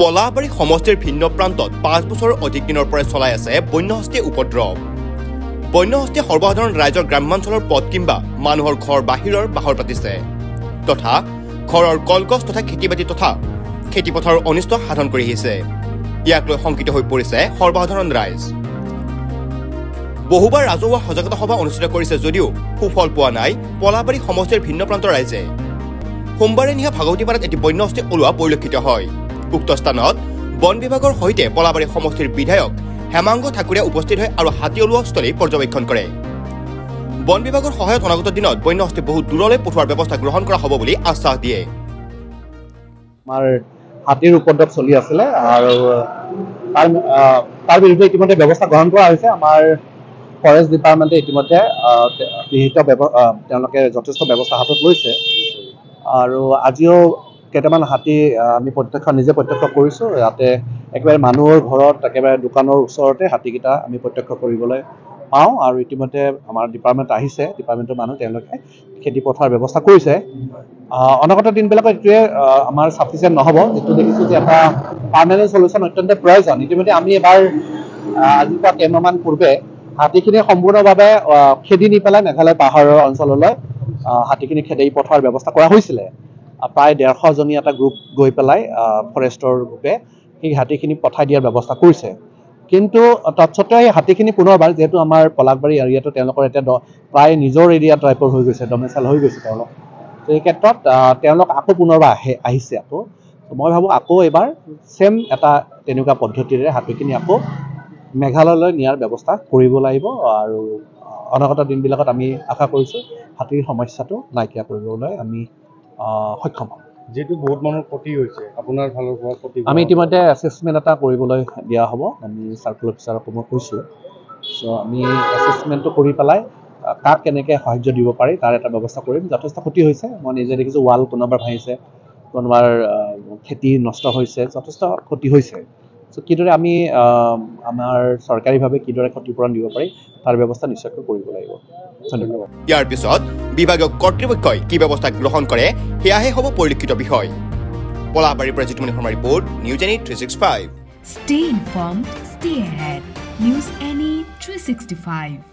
পলাবাৰী সমষ্টিৰ ভিন্ন প্ৰান্তত 5 বছৰৰ অধিক দিনৰ পৰা চলাই আছে বন্যহস্তী উপদ্ৰৱ। বন্যহস্তীয়ে সৰ্বসাধাৰণ ৰাইজৰ গ্ৰামাঞ্চলৰ পথ কিংবা মানুহৰ ঘৰ বাহিৰৰ বাহৰ পাতিছে তথা ঘৰৰ কলগছ তথা খেতি-বাতি তথা খেতিপথাৰৰ অনিষ্ট সাধন কৰি আহিছে। ইয়াক লৈ শংকিত হৈ পৰিছে সৰ্বসাধাৰণ ৰাইজ। বহুবাৰ ৰাজহুৱা সজাগতা সভা অনুষ্ঠিত কৰিছে যদিও সুফল পোৱা নাই পলাবাৰী সমষ্টিৰ ভিন্ন প্ৰান্তৰ ৰাইজে। সোমবাৰে নিশা ভাগৱতীপাৰাত এটি বন্যহস্তী ওলোৱা পৰিলক্ষিত হয়। উক্ত স্থানত বন বিভাগৰ সৈতে পলাবাৰী সমষ্টিৰ বিধায়ক হেমাংগ ঠাকুৰীয়া উপস্থিত হয় আৰু হাতী ওলোৱা স্থলী পৰ্যবেক্ষণ কৰে। বন বিভাগৰ সহায়ত অনাগত দিনত বন্যহস্তী বহু দূৰলৈ পঠোৱাৰ ব্যৱস্থা গ্ৰহণ কৰা হ'ব বুলি আশ্বাস দিয়ে। আমাৰ হাতীৰ উপদ্ৰৱ চলি আছিলে আৰু তাৰ বিৰুদ্ধে ইতিমধ্যে ব্যৱস্থা গ্ৰহণ কৰা হৈছে। আমাৰ ফৰেষ্ট ডিপাৰ্টমেণ্টে ইতিমধ্যে তেওঁলোকে যথেষ্ট ব্যৱস্থা হাতত লৈছে আৰু আজিও কেইটামান হাতী আমি নিজে প্ৰত্যক্ষ কৰিছোঁ। ইয়াতে একেবাৰে মানুহৰ ঘৰত একেবাৰে দোকানৰ ওচৰতে হাতীকেইটা আমি প্ৰত্যক্ষ কৰিবলৈ পাওঁ আৰু ইতিমধ্যে আমাৰ ডিপাৰ্টমেণ্ট আহিছে। ডিপাৰ্টমেণ্টৰ মানুহ তেওঁলোকে খেতি পথাৰৰ ব্যৱস্থা কৰিছে। অনাগত দিনবিলাকত এইটোৱে আমাৰ চাফিচিয়েণ্ট নহ'ব। যিটো দেখিছোঁ যে এটা পাৰ্মানেণ্ট চলিউশ্যন অত্যন্ত প্ৰয়োজন। ইতিমধ্যে আমি এবাৰ আজিৰ পৰা 10 মাহমান পূৰ্বে হাতীখিনি সম্পূৰ্ণভাৱে খেদি নি পেলাই মেঘালয় পাহাৰৰ অঞ্চললৈ হাতীখিনি খেদি পঠোৱাৰ ব্যৱস্থা কৰা হৈছিলে। প্ৰায় 150জনী এটা গ্ৰুপ গৈ পেলাই ফৰেষ্টৰ গ্ৰুপে সেই হাতীখিনি পঠাই দিয়াৰ ব্যৱস্থা কৰিছে। কিন্তু তৎসত্ত্বেও সেই হাতীখিনি পুনৰবাৰ যিহেতু আমাৰ পলাশবাৰী এৰিয়াটো তেওঁলোকৰ এতিয়া প্ৰায় নিজৰ এৰিয়া টাইপৰ হৈ গৈছে, ডমেচাইল হৈ গৈছে তেওঁলোক। এই ক্ষেত্ৰত তেওঁলোক আকৌ পুনৰবাৰ আহিছে আকৌ। মই ভাবোঁ আকৌ এবাৰ ছেম এটা তেনেকুৱা পদ্ধতিৰে হাতীখিনি আকৌ মেঘালয়লৈ নিয়াৰ ব্যৱস্থা কৰিব লাগিব আৰু অনাগত দিনবিলাকত আমি আশা কৰিছোঁ হাতীৰ সমস্যাটো নাইকিয়া কৰিবলৈ আমি সক্ষম হ'ম। যিহেতু বহুত মানুহৰ ক্ষতি হৈছে, আপোনাৰ ফালৰ পৰা ক্ষতি আমি ইতিমধ্যে এছেছমেণ্ট এটা কৰিবলৈ দিয়া হ'ব। আমি চাৰ্কল অফিচাৰক মই কৈছোঁ। চ' আমি এছেছমেণ্টটো কৰি পেলাই কাক কেনেকৈ সাহাৰ্য দিব পাৰি তাৰ এটা ব্যৱস্থা কৰিম। যথেষ্ট ক্ষতি হৈছে, মই নিজে দেখিছোঁ। ৱাল কোনোবাৰ ভাঙিছে, কোনোবাৰ খেতি নষ্ট হৈছে, যথেষ্ট ক্ষতি হৈছে। চ' কিদৰে আমি আমাৰ চৰকাৰীভাৱে কিদৰে ক্ষতিপূৰণ দিব পাৰি তাৰ ব্যৱস্থা নিশ্চয়কৈ কৰিব লাগিব। ধন্যবাদ। ইয়াৰ পিছত বিভাগীয় কৰ্তৃপক্ষই কি ব্যৱস্থা গ্ৰহণ কৰে সেয়াহে হ'ব পৰিলক্ষিত বিষয়। পলাবাৰীৰ পৰা জিতুমণি শৰ্মাৰ report, news any 365। Stay informed, stay ahead. News Any 365.